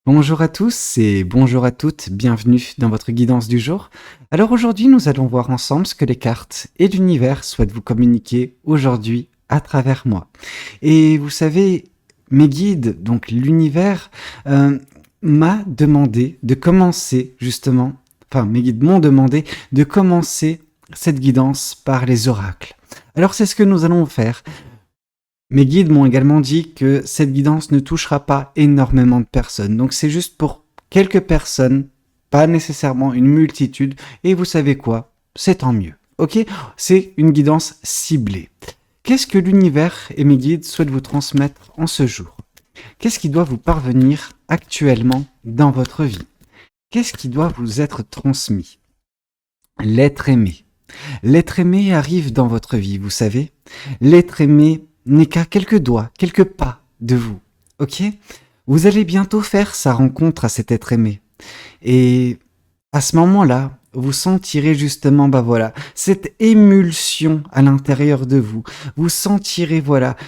Bonjour à tous et bonjour à toutes, bienvenue dans votre guidance du jour. Alors aujourd'hui, nous allons voir ensemble ce que les cartes et l'univers souhaitent vous communiquer aujourd'hui à travers moi. Et vous savez, mes guides, donc l'univers, m'a demandé de commencer justement, enfin mes guides m'ont demandé de commencer cette guidance par les oracles. Alors c'est ce que nous allons faire. Mes guides m'ont également dit que cette guidance ne touchera pas énormément de personnes. Donc c'est juste pour quelques personnes, pas nécessairement une multitude. Et vous savez quoi? C'est tant mieux. Ok? C'est une guidance ciblée. Qu'est-ce que l'univers et mes guides souhaitent vous transmettre en ce jour? Qu'est-ce qui doit vous parvenir actuellement dans votre vie? Qu'est-ce qui doit vous être transmis? L'être aimé. L'être aimé arrive dans votre vie, vous savez. L'être aimé n'est qu'à quelques doigts, quelques pas de vous. Ok? Vous allez bientôt faire sa rencontre à cet être aimé. Et à ce moment-là, vous sentirez justement, cette émulsion à l'intérieur de vous. Vous sentirez,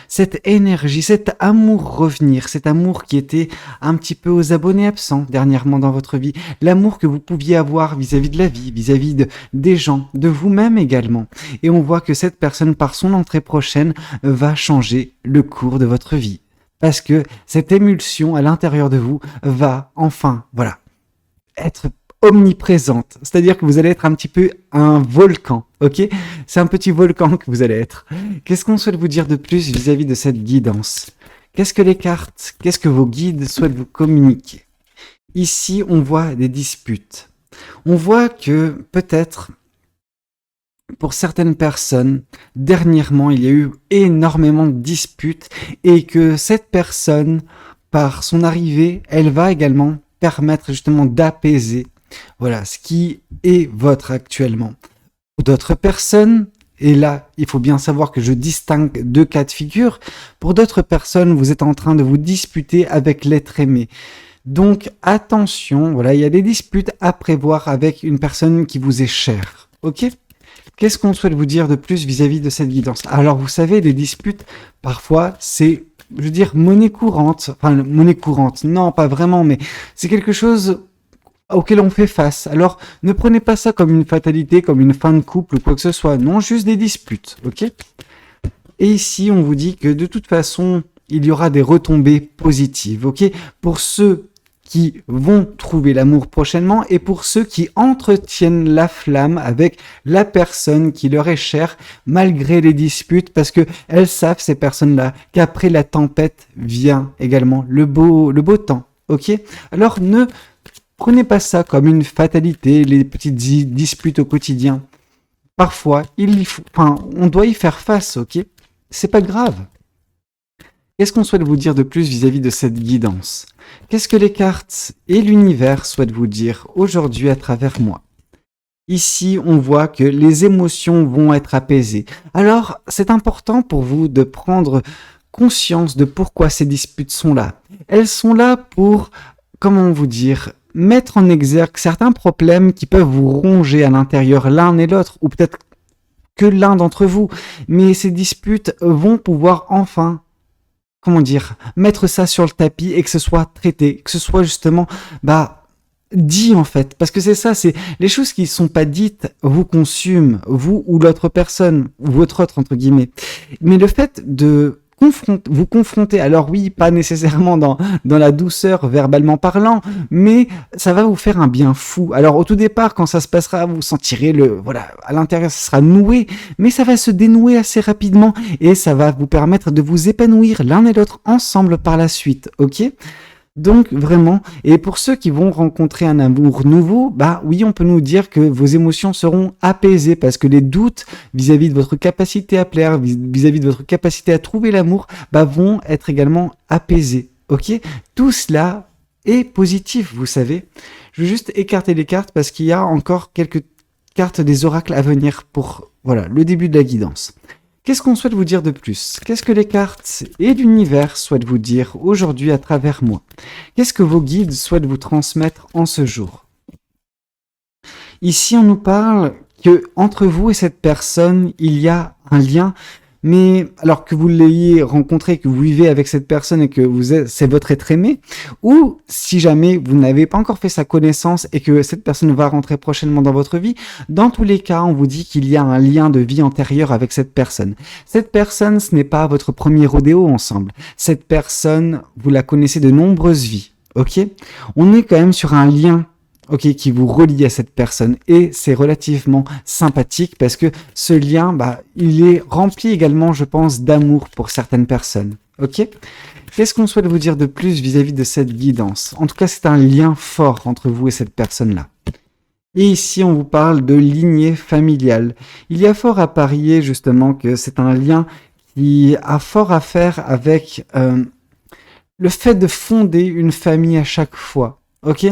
cette énergie, cet amour revenir, cet amour qui était un petit peu aux abonnés absents dernièrement dans votre vie. L'amour que vous pouviez avoir vis-à-vis de la vie, vis-à-vis des gens, de vous-même également. Et on voit que cette personne, par son entrée prochaine, va changer le cours de votre vie. Parce que cette émulsion à l'intérieur de vous va enfin, être omniprésente. C'est-à-dire que vous allez être un petit peu un volcan, ok? C'est un petit volcan que vous allez être. Qu'est-ce qu'on souhaite vous dire de plus vis-à-vis de cette guidance? Qu'est-ce que les cartes, qu'est-ce que vos guides souhaitent vous communiquer? Ici, on voit des disputes. On voit que peut-être, pour certaines personnes, dernièrement, il y a eu énormément de disputes et que cette personne, par son arrivée, elle va également permettre justement d'apaiser ce qui est votre actuellement. Pour d'autres personnes, et là, il faut bien savoir que je distingue deux cas de figure, pour d'autres personnes, vous êtes en train de vous disputer avec l'être aimé. Donc attention, il y a des disputes à prévoir avec une personne qui vous est chère. Ok? Qu'est-ce qu'on souhaite vous dire de plus vis-à-vis de cette guidance? Alors vous savez, les disputes, parfois, c'est monnaie courante. Enfin, monnaie courante, non, pas vraiment, mais c'est quelque chose auquel on fait face. Alors, ne prenez pas ça comme une fatalité, comme une fin de couple ou quoi que ce soit. Non, juste des disputes, ok? Et ici, on vous dit que de toute façon, il y aura des retombées positives, ok? Pour ceux qui vont trouver l'amour prochainement et pour ceux qui entretiennent la flamme avec la personne qui leur est chère malgré les disputes parce que elles savent, ces personnes-là, qu'après la tempête vient également le beau temps, ok? Alors ne prenez pas ça comme une fatalité, les petites disputes au quotidien. Parfois, on doit y faire face, ok? C'est pas grave. Qu'est-ce qu'on souhaite vous dire de plus vis-à-vis de cette guidance? Qu'est-ce que les cartes et l'univers souhaitent vous dire aujourd'hui à travers moi? Ici, on voit que les émotions vont être apaisées. Alors, c'est important pour vous de prendre conscience de pourquoi ces disputes sont là. Elles sont là pour, mettre en exergue certains problèmes qui peuvent vous ronger à l'intérieur l'un et l'autre, ou peut-être que l'un d'entre vous. Mais ces disputes vont pouvoir enfin mettre ça sur le tapis et que ce soit traité, que ce soit justement, dit en fait. Parce que c'est ça, c'est les choses qui ne sont pas dites vous consument, vous ou l'autre personne, ou votre autre entre guillemets. Mais le fait de vous confronter, alors oui, pas nécessairement dans la douceur verbalement parlant, mais ça va vous faire un bien fou. Alors au tout départ, quand ça se passera, vous sentirez à l'intérieur, ça sera noué, mais ça va se dénouer assez rapidement et ça va vous permettre de vous épanouir l'un et l'autre ensemble par la suite, ok? Donc vraiment, et pour ceux qui vont rencontrer un amour nouveau, oui, on peut nous dire que vos émotions seront apaisées parce que les doutes vis-à-vis de votre capacité à plaire, vis-à-vis de votre capacité à trouver l'amour, vont être également apaisés. Ok? Tout cela est positif, vous savez. Je vais juste écarter les cartes parce qu'il y a encore quelques cartes des oracles à venir pour le début de la guidance. Qu'est-ce qu'on souhaite vous dire de plus? Qu'est-ce que les cartes et l'univers souhaitent vous dire aujourd'hui à travers moi? Qu'est-ce que vos guides souhaitent vous transmettre en ce jour? Ici, on nous parle que entre vous et cette personne, il y a un lien mais alors que vous l'ayez rencontré, que vous vivez avec cette personne et que c'est votre être aimé, ou si jamais vous n'avez pas encore fait sa connaissance et que cette personne va rentrer prochainement dans votre vie, dans tous les cas, on vous dit qu'il y a un lien de vie antérieur avec cette personne. Cette personne, ce n'est pas votre premier rodéo ensemble. Cette personne, vous la connaissez de nombreuses vies, ok? On est quand même sur un lien, ok, qui vous relie à cette personne, et c'est relativement sympathique parce que ce lien, il est rempli également, je pense, d'amour pour certaines personnes, ok? Qu'est-ce qu'on souhaite vous dire de plus vis-à-vis de cette guidance? En tout cas, c'est un lien fort entre vous et cette personne-là. Et ici, on vous parle de lignée familiale. Il y a fort à parier, justement, que c'est un lien qui a fort à faire avec le fait de fonder une famille à chaque fois. Ok,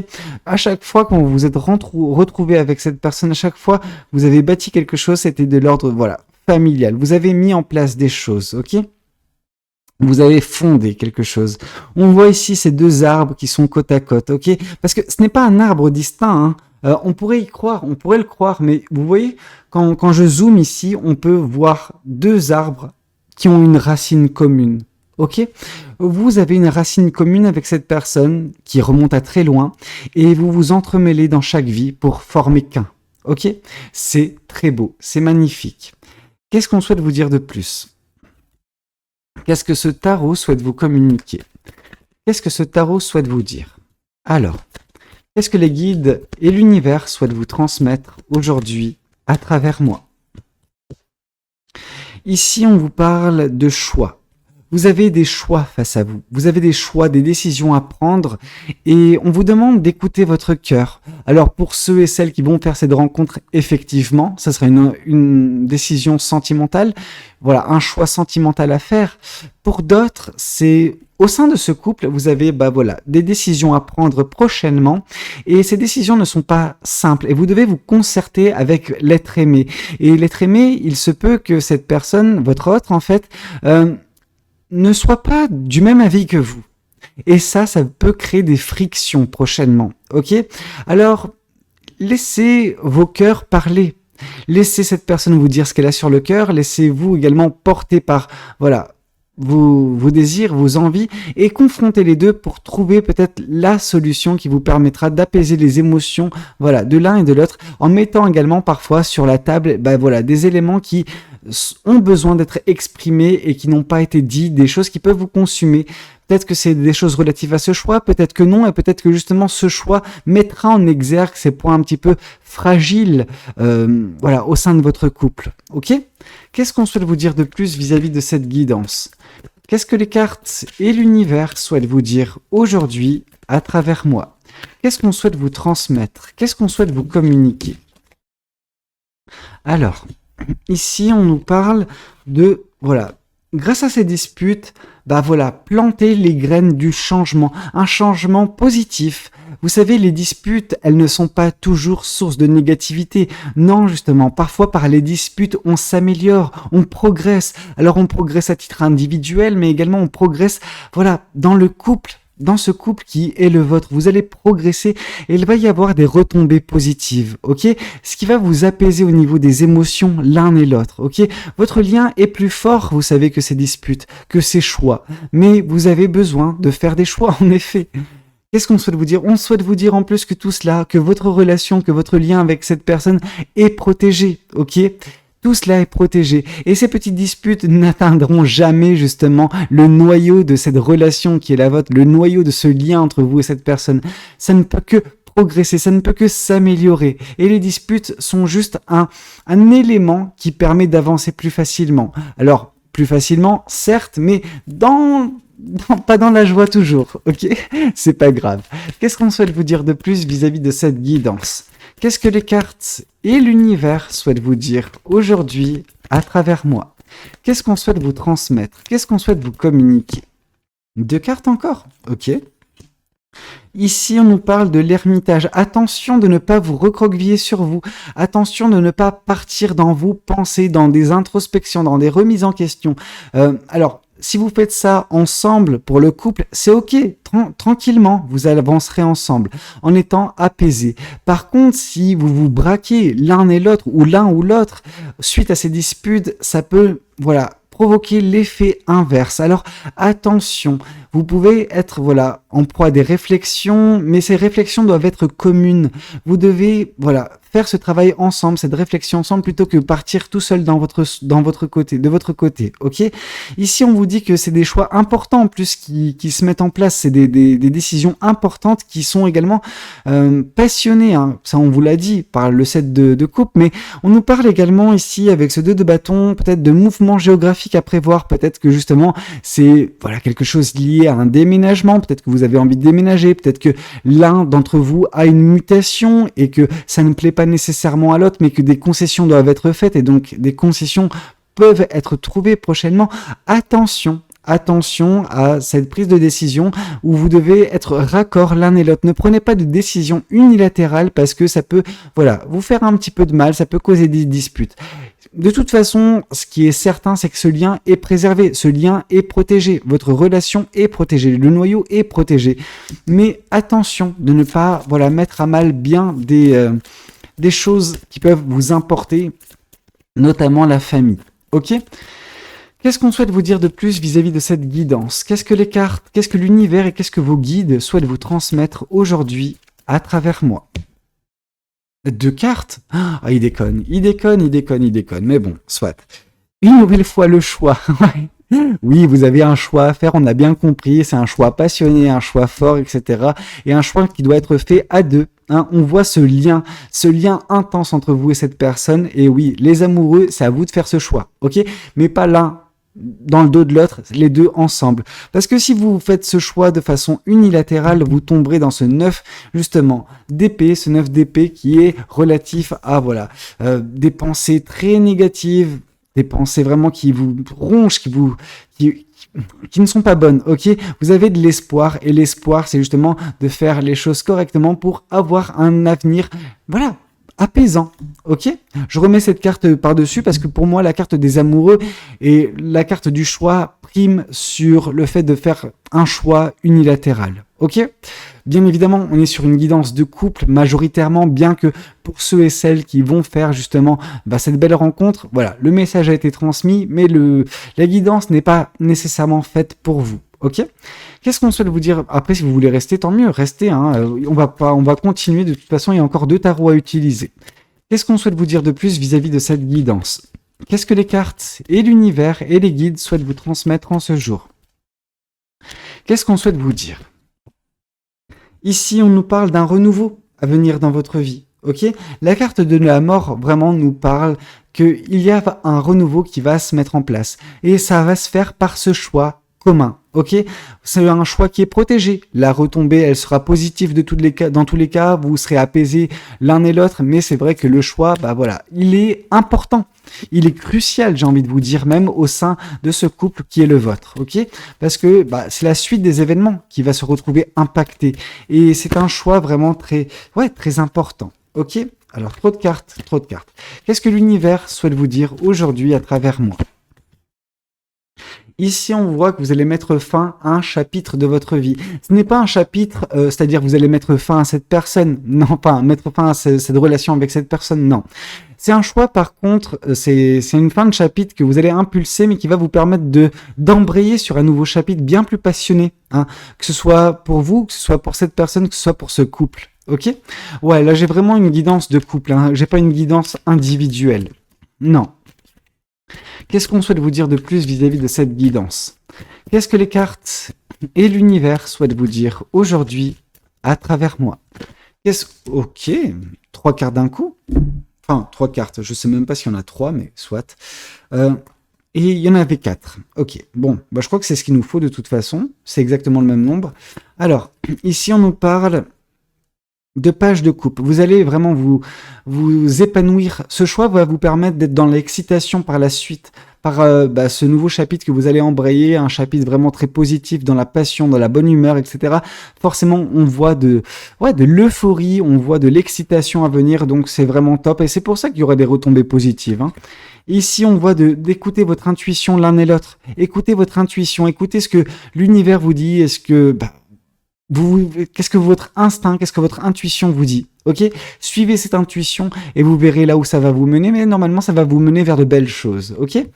à chaque fois quand vous vous êtes retrouvé avec cette personne, à chaque fois vous avez bâti quelque chose, c'était de l'ordre, voilà, familial. Vous avez mis en place des choses, ok? Vous avez fondé quelque chose. On voit ici ces deux arbres qui sont côte à côte, ok? Parce que ce n'est pas un arbre distinct, hein. On pourrait y croire, on pourrait le croire, mais vous voyez, quand je zoome ici, on peut voir deux arbres qui ont une racine commune. Ok? Vous avez une racine commune avec cette personne qui remonte à très loin et vous vous entremêlez dans chaque vie pour former qu'un. Ok? C'est très beau, c'est magnifique. Qu'est-ce qu'on souhaite vous dire de plus? Qu'est-ce que ce tarot souhaite vous communiquer? Qu'est-ce que ce tarot souhaite vous dire? Alors, qu'est-ce que les guides et l'univers souhaitent vous transmettre aujourd'hui à travers moi? Ici, on vous parle de choix. Vous avez des choix face à vous. Vous avez des choix, des décisions à prendre et on vous demande d'écouter votre cœur. Alors pour ceux et celles qui vont faire cette rencontre, effectivement, ça sera une décision sentimentale. Voilà, un choix sentimental à faire. Pour d'autres, c'est au sein de ce couple, vous avez des décisions à prendre prochainement et ces décisions ne sont pas simples et vous devez vous concerter avec l'être aimé. Et l'être aimé, il se peut que cette personne, votre autre en fait, ne soit pas du même avis que vous. Et ça peut créer des frictions prochainement, ok? Alors, laissez vos cœurs parler. Laissez cette personne vous dire ce qu'elle a sur le cœur. Laissez-vous également porter par, vos désirs, vos envies, et confrontez les deux pour trouver peut-être la solution qui vous permettra d'apaiser les émotions, de l'un et de l'autre, en mettant également parfois sur la table, des éléments qui ont besoin d'être exprimés et qui n'ont pas été dits, des choses qui peuvent vous consumer. Peut-être que c'est des choses relatives à ce choix, peut-être que non, et peut-être que justement ce choix mettra en exergue ces points un petit peu fragiles, au sein de votre couple. Ok? Qu'est-ce qu'on souhaite vous dire de plus vis-à-vis de cette guidance? Qu'est-ce que les cartes et l'univers souhaitent vous dire aujourd'hui à travers moi? Qu'est-ce qu'on souhaite vous transmettre? Qu'est-ce qu'on souhaite vous communiquer? Alors, ici, on nous parle de, grâce à ces disputes, planter les graines du changement, un changement positif. Vous savez, les disputes, elles ne sont pas toujours source de négativité. Non, justement, parfois par les disputes, on s'améliore, on progresse. Alors on progresse à titre individuel, mais également on progresse, dans le couple. Dans ce couple qui est le vôtre, vous allez progresser et il va y avoir des retombées positives, ok? Ce qui va vous apaiser au niveau des émotions l'un et l'autre, ok? Votre lien est plus fort, vous savez, que ces disputes, que ces choix. Mais vous avez besoin de faire des choix, en effet. Qu'est-ce qu'on souhaite vous dire? On souhaite vous dire en plus que tout cela, que votre relation, que votre lien avec cette personne est protégé, ok? Tout cela est protégé. Et ces petites disputes n'atteindront jamais justement le noyau de cette relation qui est la vôtre, le noyau de ce lien entre vous et cette personne. Ça ne peut que progresser, ça ne peut que s'améliorer. Et les disputes sont juste un élément qui permet d'avancer plus facilement. Alors, plus facilement, certes, mais pas dans la joie toujours, ok? C'est pas grave. Qu'est-ce qu'on souhaite vous dire de plus vis-à-vis de cette guidance? Qu'est-ce que les cartes et l'univers souhaitent vous dire aujourd'hui à travers moi? Qu'est-ce qu'on souhaite vous transmettre? Qu'est-ce qu'on souhaite vous communiquer? 2 cartes encore? Ok. Ici, on nous parle de l'ermitage. Attention de ne pas vous recroqueviller sur vous. Attention de ne pas partir dans vos pensées, dans des introspections, dans des remises en question. Alors, si vous faites ça ensemble pour le couple, c'est ok, tranquillement, vous avancerez ensemble en étant apaisés. Par contre, si vous vous braquez l'un et l'autre ou l'un ou l'autre suite à ces disputes, ça peut, provoquer l'effet inverse. Alors attention, vous pouvez être voilà en proie à des réflexions, mais ces réflexions doivent être communes. Vous devez voilà faire ce travail ensemble, cette réflexion ensemble, plutôt que partir tout seul de votre côté, ok? Ici, on vous dit que c'est des choix importants en plus qui se mettent en place, c'est des décisions importantes qui sont également passionnées, hein. Ça on vous l'a dit par le set de coupe, mais on nous parle également ici avec ce 2 de bâton, peut-être de mouvements géographiques à prévoir, peut-être que justement c'est voilà quelque chose lié à un déménagement, peut-être que vous avez envie de déménager, peut-être que l'un d'entre vous a une mutation et que ça ne plaît pas nécessairement à l'autre, mais que des concessions doivent être faites et donc des concessions peuvent être trouvées prochainement. Attention à cette prise de décision où vous devez être raccord l'un et l'autre. Ne prenez pas de décision unilatérale parce que ça peut voilà, vous faire un petit peu de mal, ça peut causer des disputes. De toute façon, ce qui est certain, c'est que ce lien est préservé, ce lien est protégé, votre relation est protégée, le noyau est protégé. Mais attention de ne pas voilà, mettre à mal bien des choses qui peuvent vous importer, notamment la famille. Ok ? Qu'est-ce qu'on souhaite vous dire de plus vis-à-vis de cette guidance? Qu'est-ce que les cartes, qu'est-ce que l'univers et qu'est-ce que vos guides souhaitent vous transmettre aujourd'hui à travers moi? 2 cartes? Ah, il déconne. Mais bon, soit. Une nouvelle fois, le choix. Oui, vous avez un choix à faire, on a bien compris. C'est un choix passionné, un choix fort, etc. Et un choix qui doit être fait à 2. Hein, on voit ce lien intense entre vous et cette personne. Et oui, les amoureux, c'est à vous de faire ce choix, ok? Mais pas l'un dans le dos de l'autre, les deux ensemble. Parce que si vous faites ce choix de façon unilatérale, vous tomberez dans ce 9, justement, d'épée, ce 9 d'épée qui est relatif à, voilà, des pensées très négatives, des pensées vraiment qui vous rongent, qui ne sont pas bonnes, ok? Vous avez de l'espoir, et l'espoir, c'est justement de faire les choses correctement pour avoir un avenir, voilà, apaisant, ok? Je remets cette carte par-dessus parce que pour moi, la carte des amoureux et la carte du choix prime sur le fait de faire un choix unilatéral, ok? Bien évidemment, on est sur une guidance de couple majoritairement, bien que pour ceux et celles qui vont faire justement cette belle rencontre, voilà, le message a été transmis, mais la guidance n'est pas nécessairement faite pour vous, ok? Qu'est-ce qu'on souhaite vous dire? Après, si vous voulez rester, tant mieux, restez, hein, on va continuer, de toute façon, il y a encore 2 tarots à utiliser. Qu'est-ce qu'on souhaite vous dire de plus vis-à-vis de cette guidance? Qu'est-ce que les cartes et l'univers et les guides souhaitent vous transmettre en ce jour? Qu'est-ce qu'on souhaite vous dire? Ici, on nous parle d'un renouveau à venir dans votre vie, ok? La carte de la mort, vraiment, nous parle qu'il y a un renouveau qui va se mettre en place. Et ça va se faire par ce choix commun, ok? C'est un choix qui est protégé. La retombée, elle sera positive dans tous les cas, vous serez apaisés l'un et l'autre, mais c'est vrai que le choix, voilà, il est important. Il est crucial, j'ai envie de vous dire, même au sein de ce couple qui est le vôtre, ok? Parce que c'est la suite des événements qui va se retrouver impacté. Et c'est un choix vraiment très important, ok? Alors, trop de cartes. Qu'est-ce que l'univers souhaite vous dire aujourd'hui à travers moi? Ici, on voit que vous allez mettre fin à un chapitre de votre vie. Ce n'est pas un chapitre, c'est-à-dire vous allez mettre fin à cette personne. Non, pas mettre fin à cette relation avec cette personne, non. C'est un choix, par contre, c'est une fin de chapitre que vous allez impulser, mais qui va vous permettre d'embrayer sur un nouveau chapitre bien plus passionné. Hein, que ce soit pour vous, que ce soit pour cette personne, que ce soit pour ce couple. Ok? Ouais, là j'ai vraiment une guidance de couple. Hein, j'ai pas une guidance individuelle. Non. Qu'est-ce qu'on souhaite vous dire de plus vis-à-vis de cette guidance? Qu'est-ce que les cartes et l'univers souhaitent vous dire aujourd'hui à travers moi? Ok, 3 cartes d'un coup. Enfin, 3 cartes, je sais même pas s'il y en a 3, mais soit. Et il y en avait 4. Ok, bon, je crois que c'est ce qu'il nous faut de toute façon. C'est exactement le même nombre. Alors, ici on nous parle de pages de coupe. Vous allez vraiment vous épanouir. Ce choix va vous permettre d'être dans l'excitation par la suite, par ce nouveau chapitre que vous allez embrayer, un chapitre vraiment très positif, dans la passion, dans la bonne humeur, etc. Forcément, on voit de l'euphorie, on voit de l'excitation à venir, donc c'est vraiment top. Et c'est pour ça qu'il y aura des retombées positives. Hein. Ici, on voit d'écouter votre intuition l'un et l'autre. Écoutez votre intuition, écoutez ce que l'univers vous dit. Est-ce que qu'est-ce que votre instinct, qu'est-ce que votre intuition vous dit? Ok, suivez cette intuition et vous verrez là où ça va vous mener, mais normalement ça va vous mener vers de belles choses, ok? Et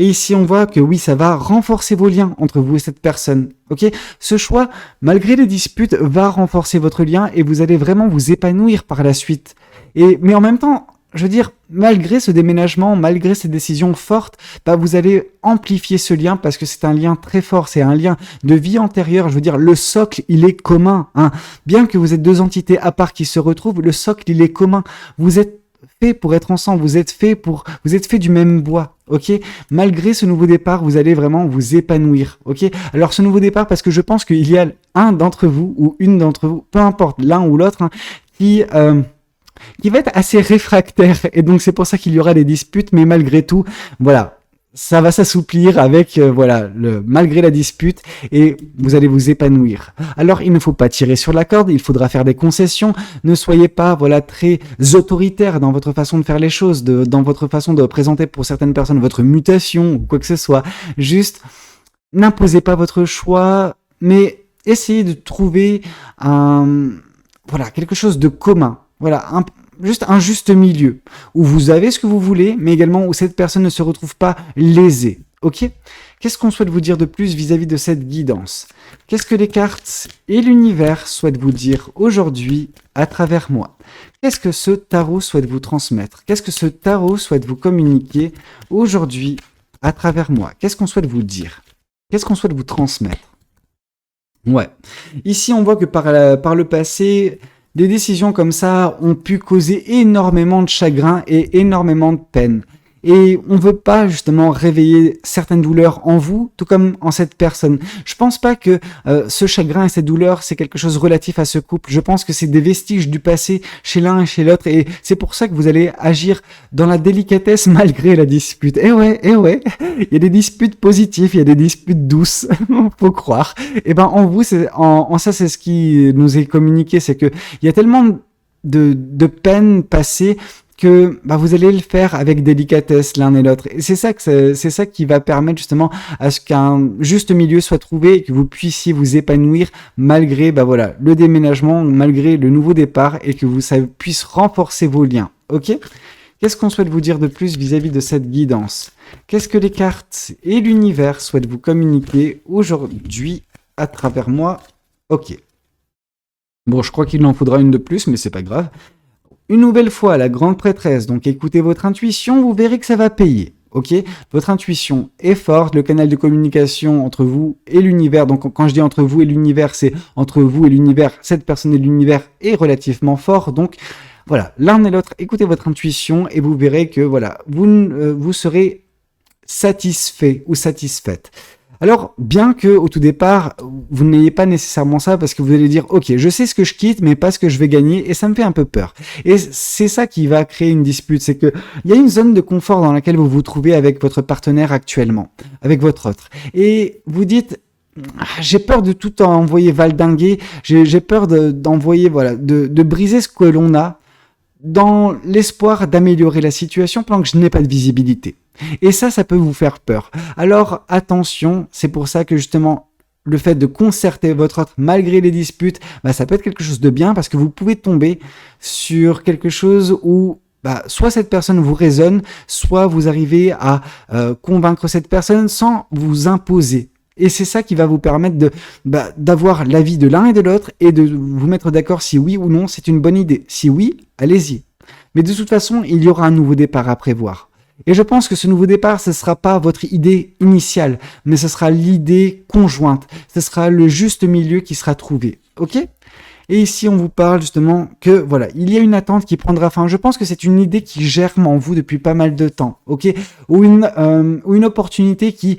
ici on voit que oui, ça va renforcer vos liens entre vous et cette personne, ok? Ce choix, malgré les disputes, va renforcer votre lien et vous allez vraiment vous épanouir par la suite. Mais en même temps, je veux dire, malgré ce déménagement, malgré ces décisions fortes, bah vous allez amplifier ce lien parce que c'est un lien très fort, c'est un lien de vie antérieure. Je veux dire, le socle, il est commun, hein. Bien que vous êtes deux entités à part qui se retrouvent, le socle, il est commun. Vous êtes fait pour être ensemble, vous êtes fait du même bois, ok? Malgré ce nouveau départ, vous allez vraiment vous épanouir, ok? Alors ce nouveau départ, parce que je pense qu'il y a un d'entre vous ou une d'entre vous, peu importe l'un ou l'autre, hein, qui va être assez réfractaire, et donc c'est pour ça qu'il y aura des disputes, mais malgré tout, voilà, ça va s'assouplir avec, malgré la dispute, et vous allez vous épanouir. Alors, il ne faut pas tirer sur la corde, il faudra faire des concessions, ne soyez pas, très autoritaire dans votre façon de faire les choses, dans votre façon de présenter pour certaines personnes votre mutation, ou quoi que ce soit. Juste, n'imposez pas votre choix, mais essayez de trouver quelque chose de commun. Voilà, juste un juste milieu, où vous avez ce que vous voulez, mais également où cette personne ne se retrouve pas lésée. Ok? Qu'est-ce qu'on souhaite vous dire de plus vis-à-vis de cette guidance? Qu'est-ce que les cartes et l'univers souhaitent vous dire aujourd'hui à travers moi? Qu'est-ce que ce tarot souhaite vous transmettre? Qu'est-ce que ce tarot souhaite vous communiquer aujourd'hui à travers moi? Qu'est-ce qu'on souhaite vous dire? Qu'est-ce qu'on souhaite vous transmettre? Ouais. Ici, on voit que par le passé, des décisions comme ça ont pu causer énormément de chagrin et énormément de peine. Et on ne veut pas justement réveiller certaines douleurs en vous, tout comme en cette personne. Je pense pas que ce chagrin et cette douleur, c'est quelque chose relatif à ce couple. Je pense que c'est des vestiges du passé chez l'un et chez l'autre. Et c'est pour ça que vous allez agir dans la délicatesse malgré la dispute. Eh ouais. Il y a des disputes positives, il y a des disputes douces, faut croire. Et ben en vous, en ça, c'est ce qui nous est communiqué. C'est que il y a tellement de peine passée que vous allez le faire avec délicatesse l'un et l'autre. Et c'est ça qui va permettre justement à ce qu'un juste milieu soit trouvé et que vous puissiez vous épanouir malgré le déménagement, malgré le nouveau départ et que ça puisse renforcer vos liens. Ok? Qu'est-ce qu'on souhaite vous dire de plus vis-à-vis de cette guidance? Qu'est-ce que les cartes et l'univers souhaitent vous communiquer aujourd'hui à travers moi? Ok. Bon, je crois qu'il en faudra une de plus, mais c'est pas grave. Une nouvelle fois, la grande prêtresse, donc écoutez votre intuition, vous verrez que ça va payer, ok? Votre intuition est forte, le canal de communication entre vous et l'univers, donc quand je dis entre vous et l'univers, c'est entre vous et l'univers, cette personne et l'univers est relativement fort, donc voilà, l'un et l'autre, écoutez votre intuition et vous verrez que vous serez satisfait ou satisfaite. Alors, bien que au tout départ, vous n'ayez pas nécessairement ça parce que vous allez dire « Ok, je sais ce que je quitte, mais pas ce que je vais gagner » et ça me fait un peu peur. Et c'est ça qui va créer une dispute, c'est que il y a une zone de confort dans laquelle vous vous trouvez avec votre partenaire actuellement, avec votre autre. Et vous dites « J'ai peur de tout envoyer valdinguer, j'ai peur d'envoyer, de briser ce que l'on a dans l'espoir d'améliorer la situation pendant que je n'ai pas de visibilité. » Et ça peut vous faire peur. Alors attention, c'est pour ça que justement le fait de concerter votre autre malgré les disputes, ça peut être quelque chose de bien parce que vous pouvez tomber sur quelque chose où soit cette personne vous résonne, soit vous arrivez à convaincre cette personne sans vous imposer. Et c'est ça qui va vous permettre d'avoir l'avis de l'un et de l'autre et de vous mettre d'accord si oui ou non c'est une bonne idée. Si oui, allez-y. Mais de toute façon, il y aura un nouveau départ à prévoir. Et je pense que ce nouveau départ, ce ne sera pas votre idée initiale, mais ce sera l'idée conjointe. Ce sera le juste milieu qui sera trouvé. Ok ? Et ici, on vous parle justement que, il y a une attente qui prendra fin. Je pense que c'est une idée qui germe en vous depuis pas mal de temps. Ok ? Ou une opportunité qui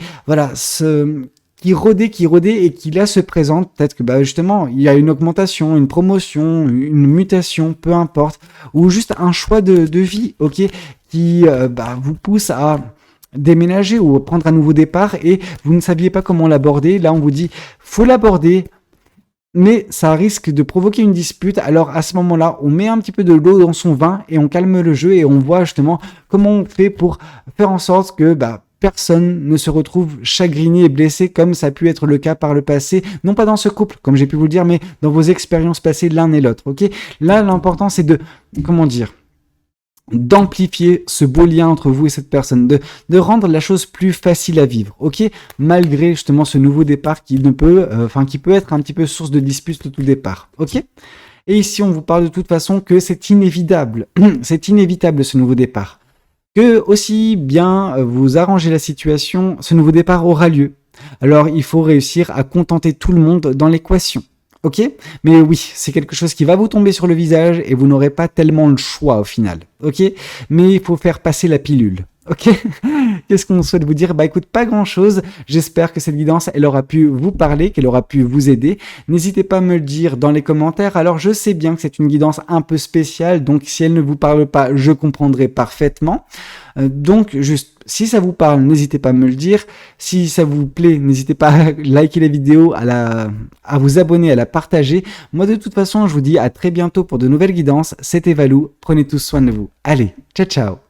rôdait et qui là se présente. Peut-être que justement, il y a une augmentation, une promotion, une mutation, peu importe. Ou juste un choix de vie, ok ? Qui vous pousse à déménager ou prendre un nouveau départ et vous ne saviez pas comment l'aborder. Là, on vous dit, faut l'aborder, mais ça risque de provoquer une dispute. Alors, à ce moment-là, on met un petit peu de l'eau dans son vin et on calme le jeu et on voit justement comment on fait pour faire en sorte que personne ne se retrouve chagriné et blessé comme ça a pu être le cas par le passé, non pas dans ce couple, comme j'ai pu vous le dire, mais dans vos expériences passées l'un et l'autre, ok? Là, l'important, c'est de, comment dire, d'amplifier ce beau lien entre vous et cette personne, de rendre la chose plus facile à vivre, ok? Malgré justement ce nouveau départ qui ne peut, qui peut être un petit peu source de dispute au tout départ, ok? Et ici, on vous parle de toute façon que c'est inévitable, c'est inévitable ce nouveau départ. Que aussi bien vous arrangez la situation, ce nouveau départ aura lieu. Alors, il faut réussir à contenter tout le monde dans l'équation. Ok? Mais oui, c'est quelque chose qui va vous tomber sur le visage et vous n'aurez pas tellement le choix au final. Ok? Mais il faut faire passer la pilule. Ok? Qu'est-ce qu'on souhaite vous dire? Bah écoute, pas grand-chose. J'espère que cette guidance, elle aura pu vous parler, qu'elle aura pu vous aider. N'hésitez pas à me le dire dans les commentaires. Alors je sais bien que c'est une guidance un peu spéciale, donc si elle ne vous parle pas, je comprendrai parfaitement. Donc juste, si ça vous parle, n'hésitez pas à me le dire. Si ça vous plaît, n'hésitez pas à liker la vidéo, à vous abonner, à la partager. Moi de toute façon, je vous dis à très bientôt pour de nouvelles guidances. C'était Valou, prenez tous soin de vous. Allez, ciao ciao!